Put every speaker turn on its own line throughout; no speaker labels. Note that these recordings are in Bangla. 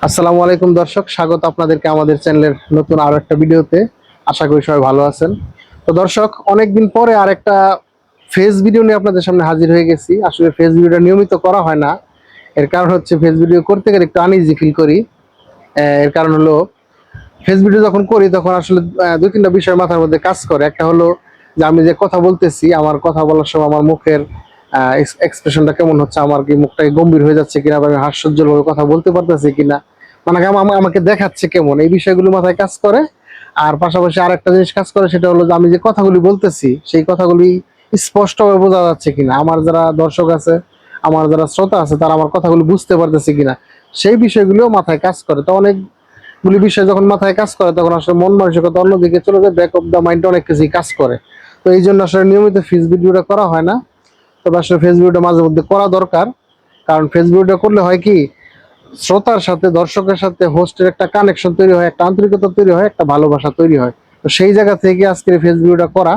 আসসালামু আলাইকুম দর্শক, স্বাগত আপনাদেরকে আমাদের চ্যানেলের নতুন আরো একটা ভিডিওতে। আশা করি সবাই ভালো আছেন। তো দর্শক, অনেকদিন পরে আরেকটা ফেস ভিডিও নিয়ে আপনাদের সামনে হাজির হয়ে গেছি। আসলে ফেস ভিডিওটা নিয়মিত করা হয় না, এর কারণ হচ্ছে ফেস ভিডিও করতে গেলে একটু আনইজি ফিল করি। এর কারণ হলো, ফেস ভিডিও যখন করি তখন আসলে দুই তিনটা বিষয় মাথার মধ্যে কাজ করে। একটা হলো যে আমি যে কথা বলতেছি, আমার কথা বলার সময় আমার মুখের এক্সপ্রেশনটা কেমন হচ্ছে, আমার কি মুখটা গম্ভীর হয়ে যাচ্ছে কিনা, বা আমি হাস্যোজ্জ্বল ভাবে কথা বলতে পারতেছি কিনা, মানে আমাকে দেখাচ্ছে কেমন, এই বিষয়গুলো মাথায় কাজ করে। আর পাশাপাশি আরেকটা জিনিস কাজ করে, সেটা হলো যে আমি যে কথাগুলি বলতেছি সেই কথাগুলি স্পষ্টভাবে বোঝা যাচ্ছে কিনা, আমার যারা দর্শক আছে, আমার যারা শ্রোতা আছে, তারা আমার কথাগুলো বুঝতে পারতেছে কিনা, সেই বিষয়গুলিও মাথায় কাজ করে। তো অনেকগুলি বিষয় যখন মাথায় কাজ করে তখন আসলে মন মানসিকতা অন্যদিকে চলে যায়, ব্যাক অফ দ্য মাইন্ড অনেক কিছুই কাজ করে। তো এই জন্য আসলে নিয়মিত ফেস ভিডিওটা করা হয় না। তবে আসলে ফেস ভিডিওটা মাঝে মধ্যে করা দরকার। কারণ ফেস ভিডিওটা করলে হয় কি, শ্রোতার সাথে, দর্শকের সাথে হোস্টের একটা কানেকশন তৈরি হয়, একটা আন্তরিকতা তৈরি হয়, একটা ভালোবাসা তৈরি হয়। তো সেই জায়গা থেকে আজকের ফেস ভিডিওটা করা।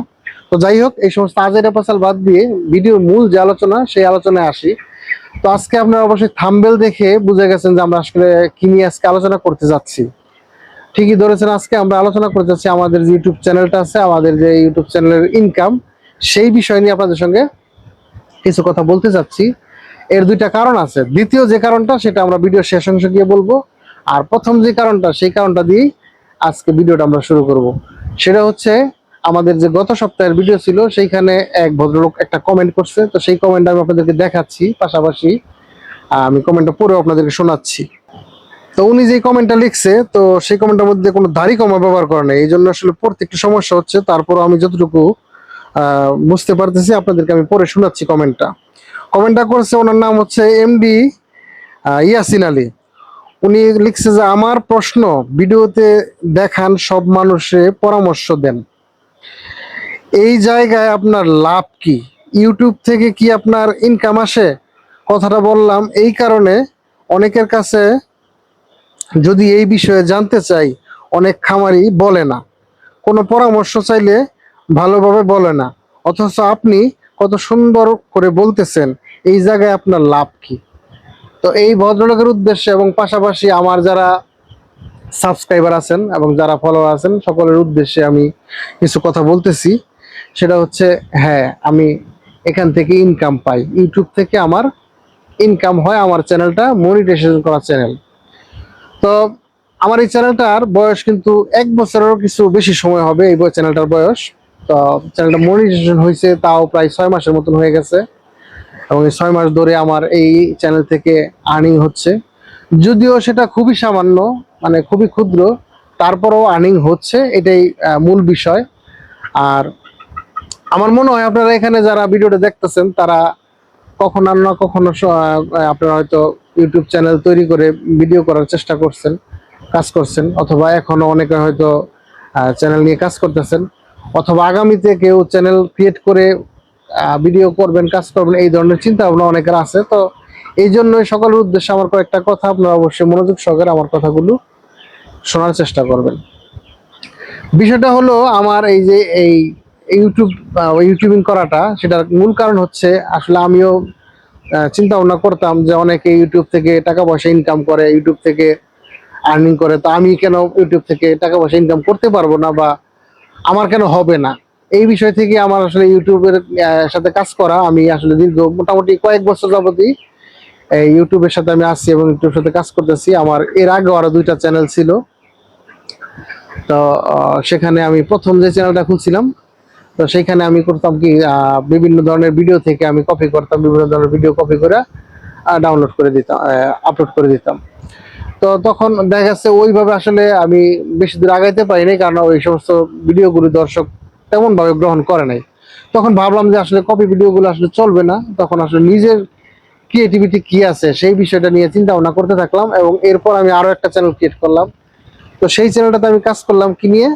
তো যাই হোক, এই সমস্ত আজের পাসাল বাদ দিয়ে ভিডিওর মূল যে আলোচনা, সেই আলোচনায় আসি। তো আজকে আপনারা অবশ্যই থাম্বনেল দেখে বুঝে গেছেন যে আমরা আসলে কি নিয়ে আজকে আলোচনা করতে যাচ্ছি। ঠিকই ধরেছেন, আজকে আমরা আলোচনা করতে যাচ্ছি আমাদের যে ইউটিউব চ্যানেলটা আছে, আমাদের যে ইউটিউব চ্যানেলের ইনকাম, সেই বিষয় নিয়ে আপনাদের সঙ্গে কিছু কথা বলতে চাচ্ছি। এর দুইটা কারণ আছে। দ্বিতীয় যে কারণটা, সেটা আমরা ভিডিও শেষ অংশে গিয়ে বলবো। আর প্রথম যে কারণটা, সেই কারণটা দিয়েই আজকে ভিডিওটা আমরা শুরু করব। সেটা হচ্ছে, আমাদের যে গত সপ্তাহের ভিডিও ছিল, সেইখানে এক ভদ্রলোক একটা কমেন্ট করছে। তো সেই কমেন্ট আমি আপনাদেরকে দেখাচ্ছি, পাশাপাশি আমি কমেন্টটা পড়েও আপনাদেরকে শোনাচ্ছি। তো উনি যে কমেন্টটা লিখছে, তো সেই কমেন্টের মধ্যে কোনো দাড়ি কমা ব্যবহার করে নাই, এই জন্য আসলে পড়তে একটু সমস্যা হচ্ছে। তারপরও আমি যতটুকু বুঝতে পারতেছি আপনাদেরকে আমি পড়ে শোনাচ্ছি কমেন্টটা। কমেন্টটা করেছে, ওনার নাম হচ্ছে এমডি ইয়াসিন আলী। উনি লিখছে যে, আমার প্রশ্ন, ভিডিওতে দেখান সব মানুষে পরামর্শ দেন, এই জায়গায় আপনার লাভ কি? ইউটিউব থেকে কি আপনার ইনকাম আসে? কথাটা বললাম এই কারণে, অনেকের কাছে যদি এই বিষয়ে জানতে চাই, অনেক খামারি বলে না, কোনো পরামর্শ চাইলে ভালোভাবে বলে না, অথচ আপনি কত সুন্দর করে বলতেছেন, এই জায়গায় আপনার লাভ কি? তো এই ভদ্রলোকের উদ্দেশ্যে এবং পাশাপাশি আমার যারা সাবস্ক্রাইবার আছেন এবং যারা ফলোয়ার আছেন, সকলের উদ্দেশ্যে আমি কিছু কথা বলতেছি। সেটা হচ্ছে, হ্যাঁ, আমি এখান থেকে ইনকাম পাই, ইউটিউব থেকে আমার ইনকাম হয়। আমার চ্যানেলটা মনিটাইজেশন করা চ্যানেল। তো আমার এই চ্যানেলটার বয়স কিন্তু 1 বছরেরও কিছু বেশি সময় হবে এই চ্যানেলটার বয়স। তো চ্যানেলটা মনিটাইজেশন হয়েছে তাও প্রায় 6 মাসের মতন হয়ে গেছে, এবং এই 6 মাস ধরে আমার এই চ্যানেল থেকে আর্নিং হচ্ছে। যদিও সেটা খুবই সামান্য, মানে খুবই ক্ষুদ্র, তারপরেও আর্নিং হচ্ছে, এটাই মূল বিষয়। আর আমার মনে হয় আপনারা এখানে যারা ভিডিওটা দেখতেছেন, তারা কখনো না কখনো আপনারা হয়তো ইউটিউব চ্যানেল তৈরি করে ভিডিও করার চেষ্টা করছেন, কাজ করছেন, অথবা এখনো অনেকে হয়তো চ্যানেল নিয়ে কাজ করতেছেন, অথবা আগামীতে কেউ চ্যানেল ক্রিয়েট করে ভিডিও করবেন, কাজ করবেন, এই ধরনের চিন্তা ভাবনা অনেকের আছে। তো এই জন্যই সকলের উদ্দেশ্যে আমার কয়েকটা কথা, আপনারা অবশ্যই মনোযোগ সহকারে আমার কথাগুলো শোনার চেষ্টা করবেন। বিষয়টা হলো, আমার এই যে এই ইউটিউবিং করাটা, সেটার মূল কারণ হচ্ছে, আসলে আমিও চিন্তা ভাবনা করতাম যে অনেকে ইউটিউব থেকে টাকা পয়সা ইনকাম করে, ইউটিউব থেকে আর্নিং করে, তো আমি কেন ইউটিউব থেকে টাকা পয়সা ইনকাম করতে পারবো না, বা আমার কেন হবে না? এই বিষয় থেকে আমার আসলে ইউটিউবের সাথে কাজ করা, আমি আসলে দীর্ঘ মোটামুটি কয়েক বছর যাবতই এই ইউটিউবের সাথে আমি আসছি এবং ইউটিউবের সাথে কাজ করতেছি। আমার এর আগে আরো দুইটা চ্যানেল ছিল। তো সেখানে আমি প্রথম যে চ্যানেলটা খুলছিলাম, তো সেইখানে আমি করতাম কি, বিভিন্ন ধরনের ভিডিও থেকে আমি কপি করতাম, বিভিন্ন ধরনের ভিডিও কপি করে ডাউনলোড করে দিতাম, আপলোড করে দিতাম। তো তখন দেখা যাচ্ছে ওইভাবে আসলে আমি বেশি দূর আগাইতে পারিনি, কারণ ওই সমস্ত ভিডিওগুলো দর্শক তেমন ভাবে গ্রহণ করে নাই। তখন ভাবলাম যে আসলে কপি ভিডিওগুলো আসলে চলবে না, তখন আসলে নিজের ক্রিয়েটিভিটি কি আছে সেই বিষয়টা নিয়ে চিন্তা ভাবনা করতে থাকলাম, এবং এরপর আমি আরো একটা চ্যানেল ক্রিয়েট করলাম। তো সেই চ্যানেলটাতে আমি কাজ করলাম কি নিয়ে,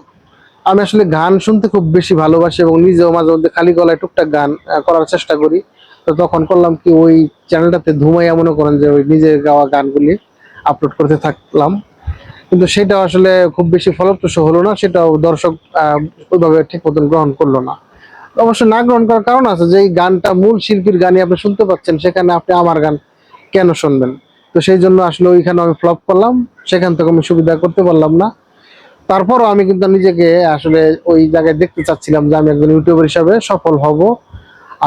আমি আসলে গান শুনতে খুব বেশি ভালোবাসি এবং নিজেও মাঝে মধ্যে খালি গলায় টুকটাক গান করার চেষ্টা করি। তো তখন করলাম কি, ওই চ্যানেলটাতে ধুমাইয়া মনে করেন যে ওই নিজের গাওয়া গানগুলি আপলোড করতে থাকলাম। কিন্তু সেটা আসলে খুব বেশি ফলপ্রসূ হলো না, সেটাও দর্শক ওইভাবে ঠিক মতন গ্রহণ করলো না। অবশ্য না গ্রহণ করার কারণ আছে, যে এই গানটা মূল শিল্পীর গানই আপনি শুনতে পাচ্ছেন, সেখানে আপনি আমার গান কেন শুনবেন? তো সেই জন্য আসলে ওইখানে আমি ফ্লপ করলাম, সেখান থেকে আমি সুবিধা করতে পারলাম না। তারপরও আমি কিন্তু নিজেকে আসলে ওই জায়গায় দেখতে চাচ্ছিলাম যে আমি একজন ইউটিউবার হিসাবে সফল হব।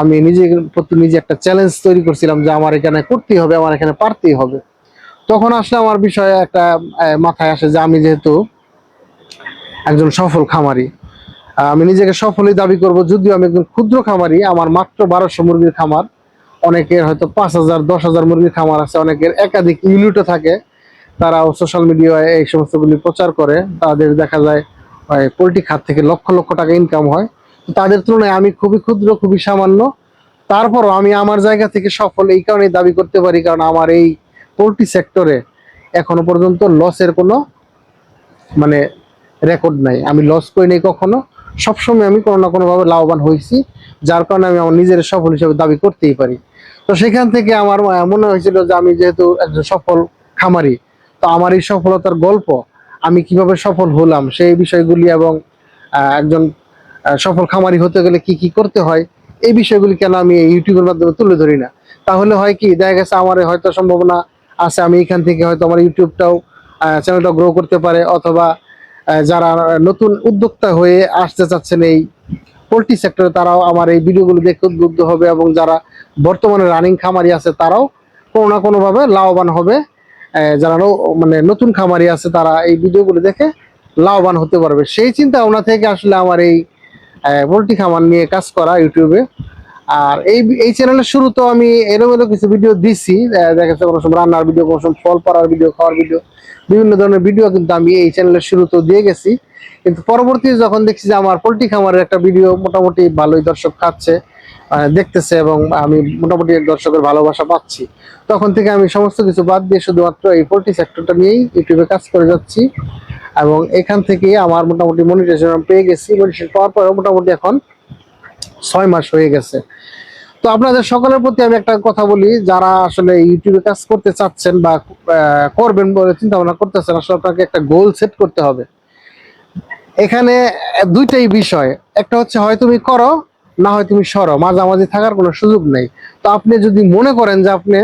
আমি নিজের প্রতি নিজে একটা চ্যালেঞ্জ তৈরি করছিলাম যে আমার এখানে করতেই হবে, আমার এখানে পারতেই হবে। তখন আসলে আমার বিষয়ে একটা মাথায় আসে যে আমি যেহেতু একজন সফল খামারি, আমি নিজেকে সফলই দাবি করব, যদিও আমি একজন ক্ষুদ্র খামারি। আমার মাত্র 1200 মুরগির খামার, অনেকের হয়তো 5000 10,000 মুরগির খামার আছে, অনেকের একাধিক ইউনিটও থাকে। তারাও সোশ্যাল মিডিয়ায় এই সমস্তগুলি প্রচার করে, তাদের দেখা যায় পোল্ট্রি খাত থেকে লক্ষ লক্ষ টাকা ইনকাম হয়। তো তাদের তুলনায় আমি খুবই ক্ষুদ্র, খুবই সামান্য। তারপরও আমি আমার জায়গা থেকে সফল এই কারণেই দাবি করতে পারি, কারণ আমার এই পোল্ট্রি সেক্টরে এখনো পর্যন্ত লসের কোনো মানে রেকর্ড নাই। আমি লস করি নাই কখনো, সবসময় আমি কোনো না কোনো ভাবে লাভবান হয়েছি, যার কারণে আমি আমার নিজের সফল হিসেবে দাবি করতেই পারি। তো সেখান থেকে আমার মনে হয়েছিল যে আমি যেহেতু একজন সফল খামারি, তো আমার এই সফলতার গল্প, আমি কিভাবে সফল হলাম সেই বিষয়গুলি, এবং একজন সফল খামারি হতে গেলে কি কি করতে হয়, এই বিষয়গুলি কেন আমি এই ইউটিউবের মাধ্যমে তুলে ধরি না। তাহলে হয় কি, দেখা গেছে আমার হয়তো সম্ভাবনা আছে আমি এখান থেকে হয়তো আমার ইউটিউবটাও চ্যানেলটা গ্রো করতে পারে, অথবা যারা নতুন উদ্যোক্তা হয়ে আসতে চাচ্ছেন এই পোল্ট্রি সেক্টরে, তারাও আমার এই ভিডিওগুলো দেখে উদ্বুদ্ধ হবে, এবং যারা বর্তমানে রানিং খামারি আছে তারাও কোনো না কোনো ভাবে লাভবান হবে। যারা মানে নতুন খামারি আছে তারা এই ভিডিওগুলো দেখে লাভবান হতে পারবে, সেই চিন্তা ভাবনা থেকে আসলে আমার এই পোল্ট্রি খামার নিয়ে কাজ করা ইউটিউবে। আর এই চ্যানেলের শুরুতেও আমি এলোমেলো কিছু ভিডিও দিছি, দেখা যাচ্ছে কোনো সময় রান্নার ভিডিও, কোনো সময় ফল পাড়ার ভিডিও, খাওয়ার ভিডিও, বিভিন্ন ধরনের ভিডিও কিন্তু আমি এই চ্যানেলের শুরুতেও দিয়ে গেছি। কিন্তু পরবর্তীতে যখন দেখছি যে আমার পোল্ট্রি খামারের একটা ভিডিও মোটামুটি ভালোই দর্শক খাচ্ছে, দেখতেছে, এবং আমি মোটামুটি দর্শকের ভালোবাসা পাচ্ছি, তখন থেকে আমি সমস্ত কিছু বাদ দিয়ে শুধুমাত্র এই পোল্ট্রি সেক্টরটা নিয়েই ইউটিউবে কাজ করে যাচ্ছি। এবং এখান থেকে আমার মোটামুটি মনিটাইজেশন পেয়ে গেছি। মনিটাইজেশন পাওয়ার পরে মোটামুটি এখন 6 মাস হয়ে গেছে। তো আপনাদের সকলের প্রতি আমি একটা কথা বলি, যারা আসলে ইউটিউবে কাজ করতে চাচ্ছেন বা করবেন বলে চিন্তা ভাবনা করতেছেন, আসলে আপনাকে একটা গোল সেট করতে হবে। এখানে দুইটাই বিষয়, একটা হচ্ছে হয় তুমি করো, না হয় তুমি সরো, মাঝামাঝি থাকার কোনো সুযোগ নেই। তো আপনি যদি মনে করেন যে আপনি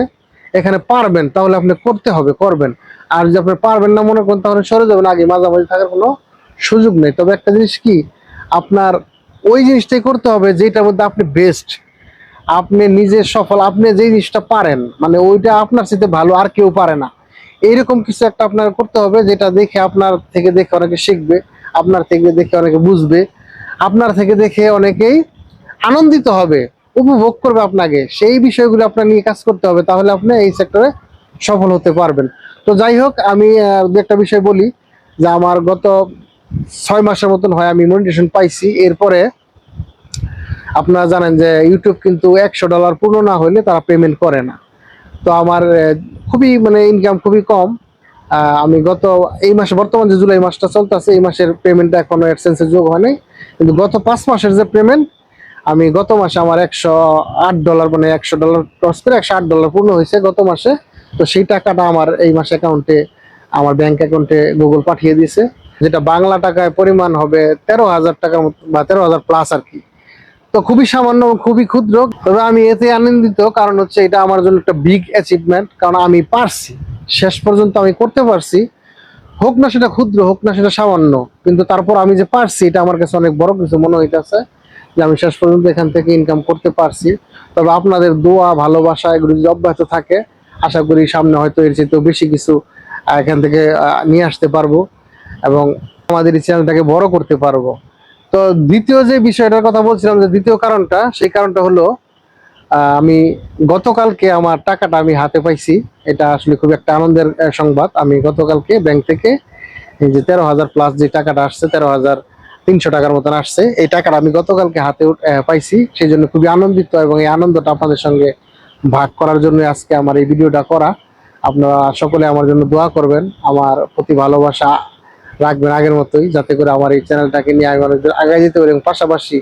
এখানে পারবেন, তাহলে আপনি করতে হবে, করবেন। আর যদি আপনি পারবেন না মনে করেন, তাহলে সরে যাবেন, আগে মাঝামাঝি থাকার কোনো সুযোগ নেই। তবে একটা জিনিস কি, আপনার ওই জিনিসটাই করতে হবে যেটার মধ্যে আপনি বেস্ট, আপনি নিজে সফল, আপনি যে জিনিসটা পারেন, মানে ওইটা আপনার সাথে ভালো আর কেউ পারে না, এইরকম কিছু একটা আপনার করতে হবে, যেটা দেখে আপনার থেকে দেখে অনেকে শিখবে, আপনার থেকে দেখে অনেকে বুঝবে, আপনার থেকে দেখে অনেকেই আনন্দিত হবে, উপভোগ করবে আপনাকে। সেই বিষয়গুলো আপনার নিয়ে কাজ করতে হবে, তাহলে আপনি এই সেক্টরে সফল হতে পারবেন। তো যাই হোক, আমি দু একটা বিষয় বলি, যে আমার গত 6 মাসের মতন হয় আমি মনিটাইজেশন পাইছি। এরপরে আপনারা জানেন যে ইউটিউব কিন্তু $100 পূর্ণ না হলে তারা পেমেন্ট করে না। তো আমার খুবই মানে ইনকাম খুবই কম। আমি গত এই মাসে, বর্তমান যে জুলাই মাসটা চলতেছে, এই মাসের পেমেন্টটা এখনো অ্যাডসেন্সে যোগ হয় নাই, কিন্তু গত 5 মাসের যে পেমেন্ট, আমি গত মাসে আমার $108, মানে $100 ক্রস করে $108 পূর্ণ হয়েছে গত মাসে। তো সেই টাকাটা আমার এই মাসে অ্যাকাউন্টে, আমার ব্যাংক অ্যাকাউন্টে গুগল পাঠিয়ে দিয়েছে, যেটা বাংলা টাকায় পরিমাণ হবে 13,000 টাকার মতো, বা 13,000 প্লাস আর কি। তো খুবই সামান্য, খুবই ক্ষুদ্র, তবে আমি এতে আনন্দিত, কারণ হচ্ছে এটা আমার জন্য একটা বিগ অ্যাচিভমেন্ট, কারণ আমি পারছি, শেষ পর্যন্ত আমি করতে পারছি। হোক না সেটা ক্ষুদ্র, হোক না সেটা সামান্য, কিন্তু তারপর আমি যে পারছি, এটা আমার কাছে অনেক বড় কিছু মনে হইতেছে, যে আমি শেষ পর্যন্ত এখান থেকে ইনকাম করতে পারছি। তবে আপনাদের দোয়া, ভালোবাসা, এগুলো যদি অব্যাহত থাকে, আশা করি সামনে হয়তো এর চেয়ে বেশি কিছু এখান থেকে নিয়ে আসতে পারবো, এবং আমাদের এই চ্যানেলটাকে বড় করতে পারবো। তো দ্বিতীয় যে বিষয়টার কথা বলছিলাম, যে দ্বিতীয় কারণটা, সেই কারণটা হলো আমি গতকালকে আমার টাকাটা আমি হাতে পাইছি। এটা আসলে খুব একটা আনন্দের সংবাদ। আমি গতকালকে ব্যাংক থেকে এই যে 13,000 প্লাস যে টাকাটা আসছে, 13,300 টাকার মতন আসছে, এই টাকাটা আমি গতকালকে হাতে পাইছি। সেই জন্য খুবই আনন্দিত, এবং এই আনন্দটা আপনাদের সঙ্গে ভাগ করার জন্য আজকে আমার এই ভিডিওটা করা। আপনারা সকলে আমার জন্য দোয়া করবেন, আমার প্রতি ভালোবাসা রাখবেন আগের মতোই, যাতে করে আমার এই চ্যানেলটাকে নিয়ে আমি অনেক আগে যেতে পারি, এবং পাশাপাশি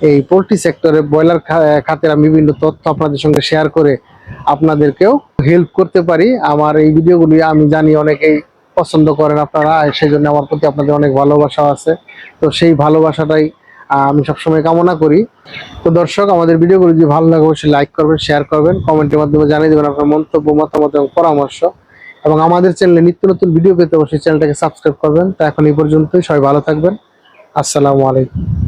এই পোল্ট্রি সেক্টরে ব্রয়লার খাতের আমি বিভিন্ন তথ্য আপনাদের সঙ্গে শেয়ার করে আপনাদেরকেও হেল্প করতে পারি। আমার এই ভিডিওগুলি আমি জানি অনেকেই পছন্দ করেন আপনারা, সেই জন্য আমার প্রতি আপনাদের অনেক ভালোবাসা আছে। তো সেই ভালোবাসাটাই আমি সবসময় কামনা করি। তো দর্শক, আমাদের ভিডিওগুলো যদি ভালো লাগে অবশ্যই লাইক করবেন, শেয়ার করবেন, কমেন্টের মাধ্যমে জানিয়ে দেবেন আপনার মন্তব্য, মতামত এবং পরামর্শ। এবং আমাদের চ্যানেলে নিত্য নতুন ভিডিও পেতে অবশ্যই চ্যানেলটাকে সাবস্ক্রাইব করবেন। তো এখন এই পর্যন্তই, সবাই ভালো থাকবেন। আসসালামু আলাইকুম।